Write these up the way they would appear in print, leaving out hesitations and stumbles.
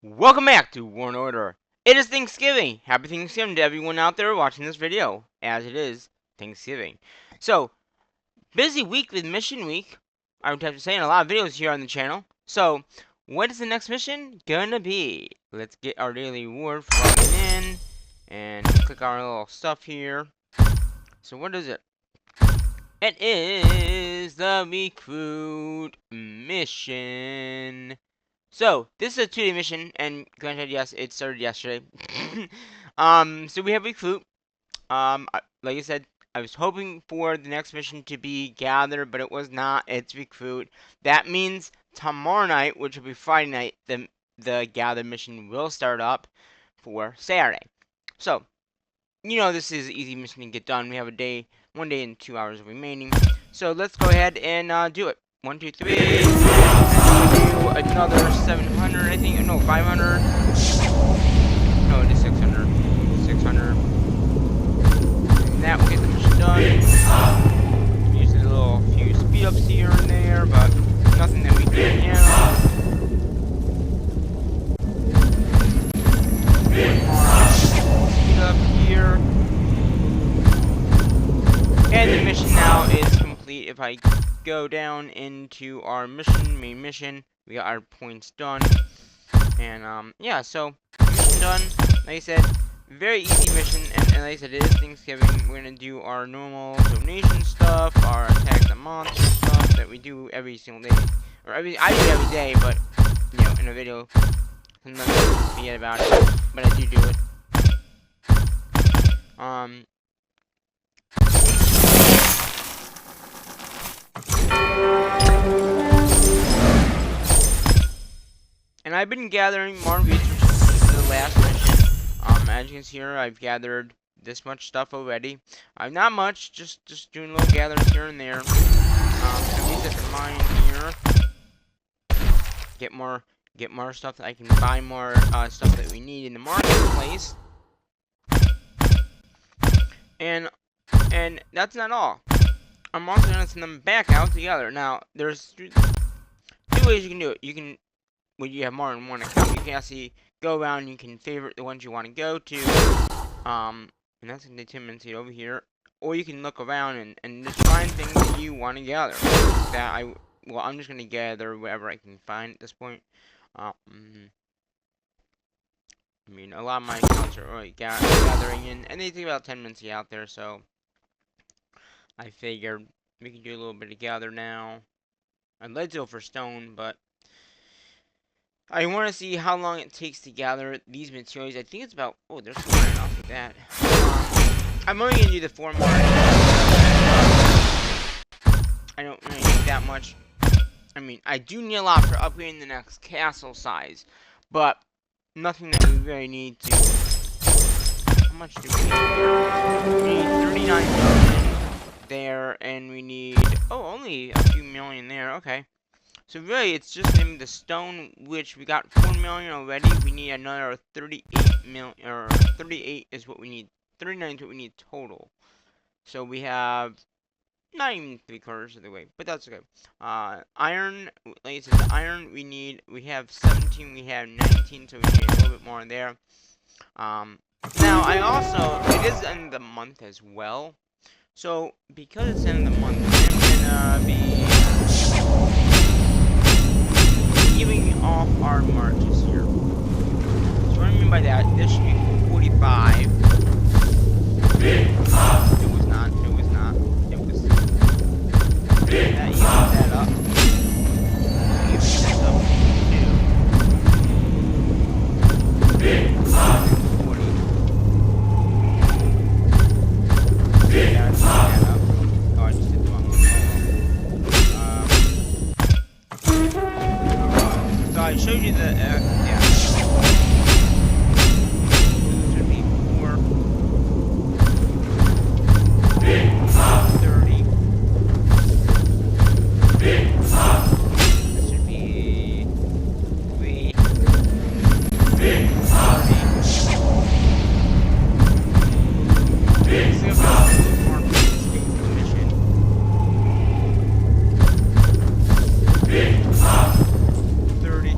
Welcome back to War and Order. It is Thanksgiving. Happy Thanksgiving to everyone out there watching this video, as it is Thanksgiving. So, busy week with Mission Week, I would have to say, and a lot of videos here on the channel. So, what is the next mission gonna be? Let's get our daily reward plugging in, and click our little stuff here. So, what is it? It is the Recruit mission. So, this is a 2-day mission, and granted, yes, it started yesterday. So we have Recruit. Like I said, I was hoping for the next mission to be Gather, but it was not. It's Recruit. That means tomorrow night, which will be Friday night, the Gather mission will start up for Saturday. So, this is an easy mission to get done. We have 1 day and 2 hours remaining. So let's go ahead and do it. 1, 2, 3. Do another 700, I think. No, 500. No, it is 600. 600. And that will get the mission done. Use a little few speed ups here and there, but nothing that we can't handle. Speed up here. And the mission now is complete. If I go down into our main mission, we got our points done. And yeah, so mission done. Like I said, very easy mission, and like I said, it is Thanksgiving. We're gonna do our normal donation stuff, our attack the monster stuff that we do every single day, or I do every day, but in a video, sometimes I forget about it, but I do it. And I've been gathering more resources since the last mission. As you can see here, I've gathered this much stuff already. Not much, just doing little gatherings here and there. So use this mine here. Get more stuff that I can buy more stuff that we need in the marketplace. And that's not all. I'm also gonna send them back out together. Now, there's two ways you can do it. When you have more than one account, you can actually go around and you can favorite the ones you want to go to. And that's in the tendency over here. Or you can look around and just find things that you want to gather. I'm just going to gather whatever I can find at this point. I mean, a lot of my accounts are already gathering in, and they take about 10 minutes to get out there, so I figured we can do a little bit of gather now. I'd like to go for stone, but I want to see how long it takes to gather these materials. I think it's about... Oh, there's more enough with that. I'm only going to do the 4 more. I don't really need that much. I mean, I do need a lot for upgrading the next castle size. But nothing that we really need to... How much do we need here? We need 39 million there, and we need... Oh, only a few million there. Okay. So really, it's just in the stone, which we got 4 million already. We need another 38 million, or 38 is what we need. 39 is what we need total. So we have not even 3/4 of the way, but that's okay. Iron, like I said, the iron we have 17, we have 19, so we need a little bit more there. Now I also, it is the end of the month as well. So because it's the end of the month, I'm gonna be giving off our marches here. So what I mean by that, this should be 45. It was not. It was. That evens that up. Evens that up to 40. That's that up. Oh, I just did the wrong one. So I showed you the, yeah. This should be 4, 30. This should be 3, 30. Let's see if there's a little more escape from the mission. 30.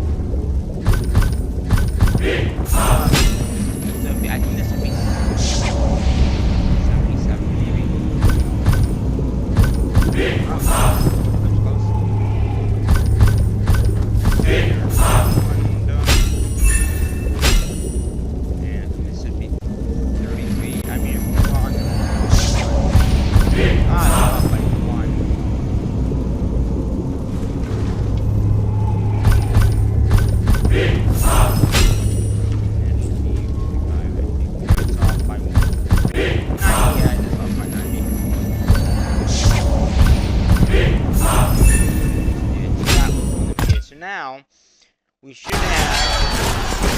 we should have.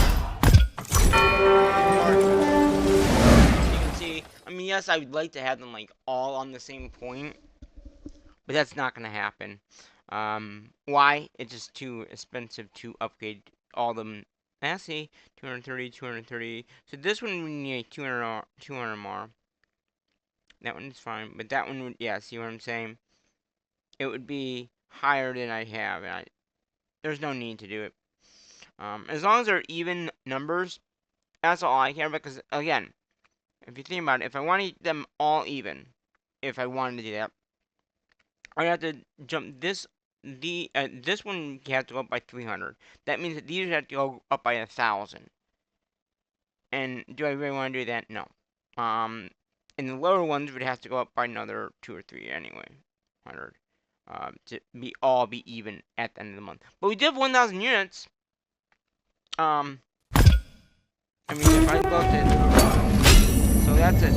You can see, I mean, yes, I would like to have them like all on the same point, but that's not gonna happen. Why? It's just too expensive to upgrade all of them. Let's see, 230, 230. So this one we need 200 more. That one is fine, but that one would, yeah, see what I'm saying? It would be higher than I have, and there's no need to do it. As long as they're even numbers, that's all I care about, because, again, if you think about it, if I want them all even, if I wanted to do that, I have to jump this one has to go up by 300. That means that these have to go up by 1,000. And do I really want to do that? No. And the lower ones would have to go up by another 2 or 3 anyway. 100. To be even at the end of the month. But we did have 1,000 units. I mean, if I looked at, so that's it.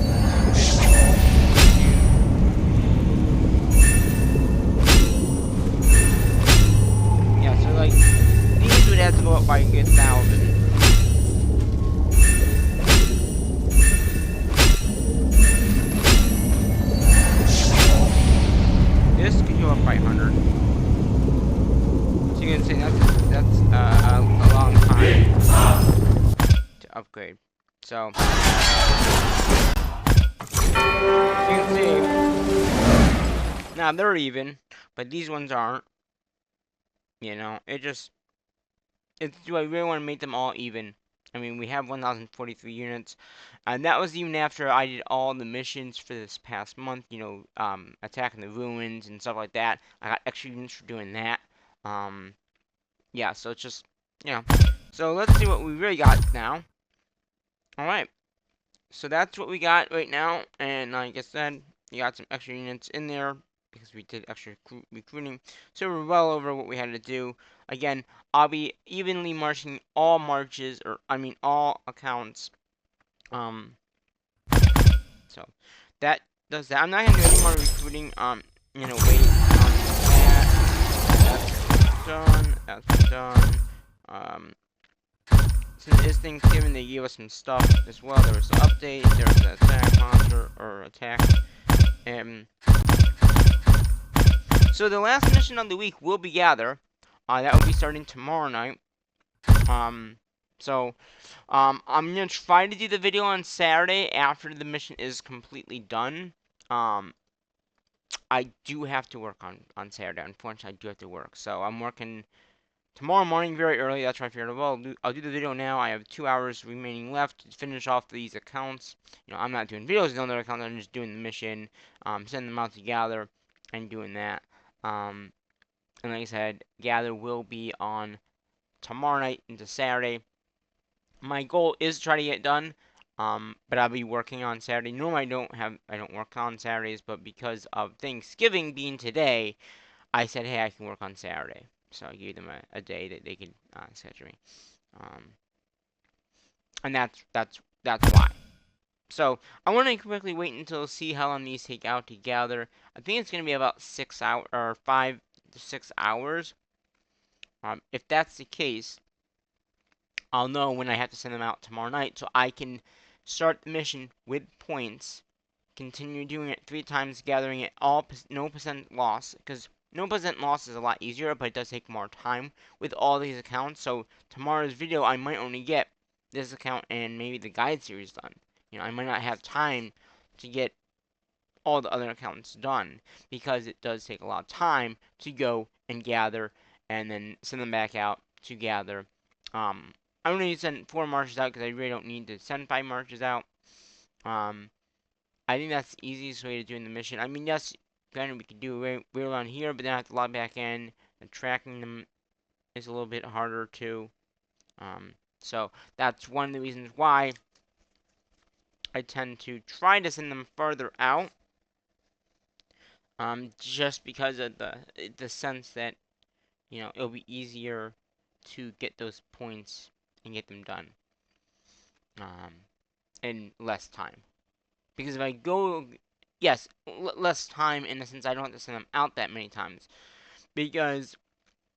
Yeah, so like these would have to go up by a good 1,000. This could go up by 100. So you can see that's a long time to upgrade. So you can see now they're even, but these ones aren't. You know, it's do I really want to make them all even? I mean, we have 1,043 units, and that was even after I did all the missions for this past month. You know, attacking the ruins and stuff like that. I got extra units for doing that. Yeah, so it's just, you know. So let's see what we really got now. All right. So that's what we got right now, and like I said, you got some extra units in there because we did extra recruiting. So we're well over what we had to do. Again, I'll be evenly marching all marches, or I mean all accounts. So that does that. I'm not gonna do any more recruiting. You know, wait on that. That's done. That's done. Since it's Thanksgiving, they gave us some stuff as well. There was an update. There was an attack monster or attack. So the last mission of the week will be Gather. That will be starting tomorrow night. I'm gonna try to do the video on Saturday after the mission is completely done. I do have to work on Saturday. Unfortunately, I do have to work. So I'm working tomorrow morning very early. That's why I figured, well, I'll do the video now. I have 2 hours remaining left to finish off these accounts. You know, I'm not doing videos on other accounts. I'm just doing the mission, sending them out to Gather, and doing that. And like I said, Gather will be on tomorrow night into Saturday. My goal is to try to get it done, but I'll be working on Saturday. Normally, I don't work on Saturdays, but because of Thanksgiving being today, I said, hey, I can work on Saturday. So I gave them a day that they could schedule me. And that's why. So I want to quickly wait until see how long these take out to gather. I think it's going to be about 6 hours or 5 to 6 hours. If that's the case, I'll know when I have to send them out tomorrow night, so I can start the mission with points. Continue doing it 3 times, gathering it all, no percent loss, because no percent loss is a lot easier, but it does take more time with all these accounts. So tomorrow's video, I might only get this account and maybe the guide series done. You know, I might not have time to get all the other accounts done because it does take a lot of time to go and gather and then send them back out to gather. I'm going to send 4 marches out because I really don't need to send 5 marches out. I think that's the easiest way to doing the mission. I mean, yes, granted we could do it right around here, but then I have to log back in, and tracking them is a little bit harder too. So that's one of the reasons why I tend to try to send them further out. Just because of the sense that, you know, it'll be easier to get those points and get them done. In less time. Because if I go, yes, less time in the sense I don't have to send them out that many times. Because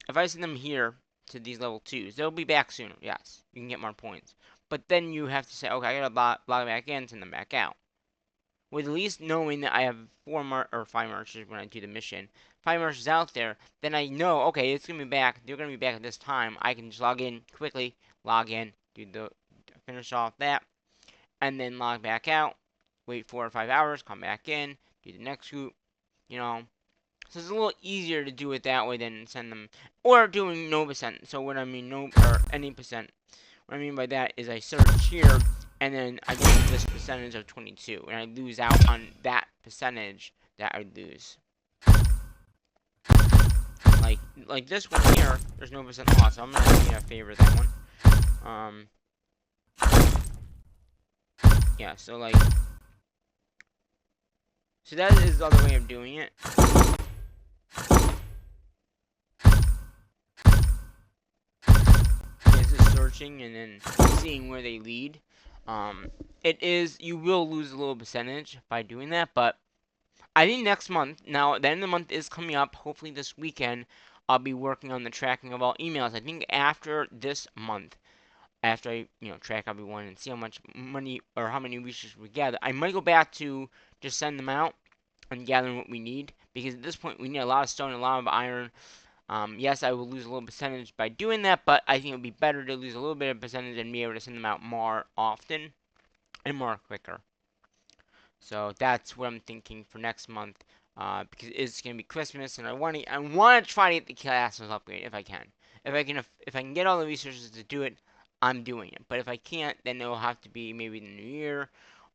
if I send them here to these level 2s. They'll be back sooner, yes. You can get more points. But then you have to say, okay, I gotta log back in, send them back out. With at least knowing that I have 5 marchers when I do the mission, 5 marchers out there, then I know, okay, it's gonna be back. They're gonna be back at this time. I can just log in quickly, log in, finish off that, and then log back out. Wait 4 or 5 hours, come back in, do the next group. You know, so it's a little easier to do it that way than send them, or doing no percent. So what I mean, no or any percent. What I mean by that is I search here, and then I get this percentage of 22, and I lose out on that percentage that I lose. Like this one here, there's no percent loss. So I'm gonna favor that one. Yeah. So that is the other way of doing it. Searching and then seeing where they lead. You will lose a little percentage by doing that, but I think next month, now the end of the month is coming up, hopefully this weekend, I'll be working on the tracking of all emails. I think after this month, after I, track everyone and see how much money or how many resources we gather, I might go back to just send them out and gathering what we need, because at this point we need a lot of stone and a lot of iron. Yes, I will lose a little percentage by doing that, but I think it would be better to lose a little bit of percentage and be able to send them out more often and more quicker. So that's what I'm thinking for next month, because it's gonna be Christmas, and I want to try to get the castles upgrade if I can. If I can get all the resources to do it, I'm doing it. But if I can't, then it'll have to be maybe in the new year,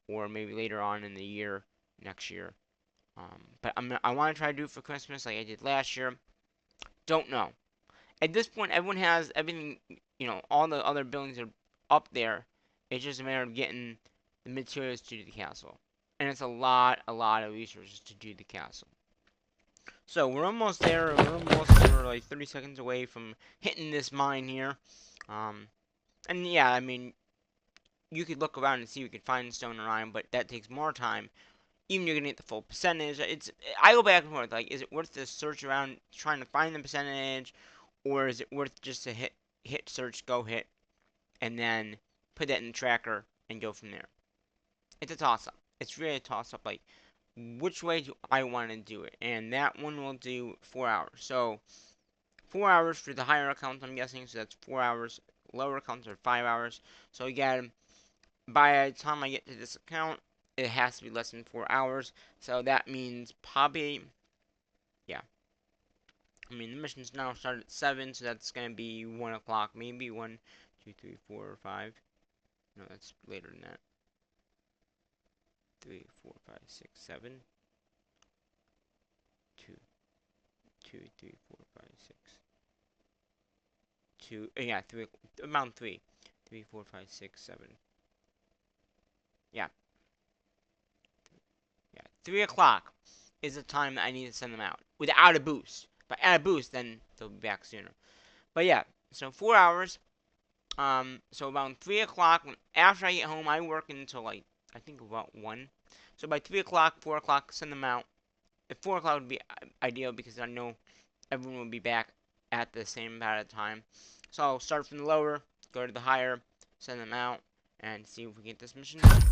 or maybe later on in the year, next year. But I want to try to do it for Christmas like I did last year. Don't know. At this point, everyone has everything, all the other buildings are up there. It's just a matter of getting the materials to do the castle. And it's a lot of resources to do the castle. So we're almost there. We're like 30 seconds away from hitting this mine here. And yeah, I mean, you could look around and see if you could find stone or iron, but that takes more time. Even you're gonna get the full percentage. I go back and forth. Like, is it worth to search around trying to find the percentage, or is it worth just to hit search, go hit, and then put that in the tracker and go from there? It's a toss up. It's really a toss up. Like, which way do I want to do it? And that one will do 4 hours. So 4 hours for the higher accounts, I'm guessing. So that's 4 hours. Lower accounts are 5 hours. So again, by the time I get to this account, it has to be less than 4 hours. So that means probably, yeah. I mean, the mission's now started at 7, so that's going to be 1 o'clock, maybe 1, 2, 3, 4, 5. No, that's later than that. 3, 4, 5, 6, 7. 2, 2, 3, 4, 5, 6. 2, yeah, 3, around 3. 3, 4, 5, 6, 7. Yeah. Yeah, 3 o'clock is the time that I need to send them out without a boost. If I add a boost, then they'll be back sooner. But yeah, so 4 hours. So about 3 o'clock, after I get home, I work until like, I think about 1. So by 3 o'clock, 4 o'clock, send them out. If 4 o'clock would be ideal, because I know everyone will be back at the same amount of time. So I'll start from the lower, go to the higher, send them out, and see if we get this mission done.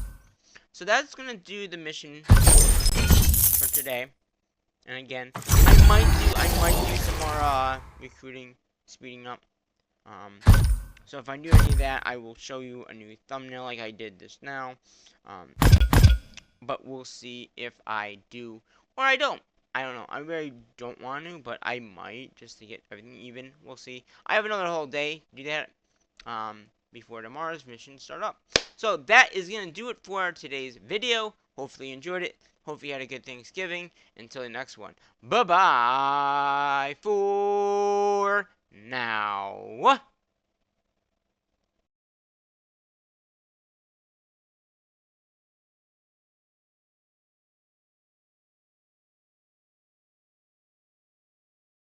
So that's gonna do the mission for today. And again, I might do some more recruiting, speeding up. So if I do any of that, I will show you a new thumbnail like I did just now. But we'll see if I do or I don't. I don't know. I really don't want to, but I might, just to get everything even. We'll see. I have another whole day to do that before tomorrow's mission start up. So that is going to do it for today's video. Hopefully you enjoyed it. Hopefully you had a good Thanksgiving. Until the next one. Bye-bye for now.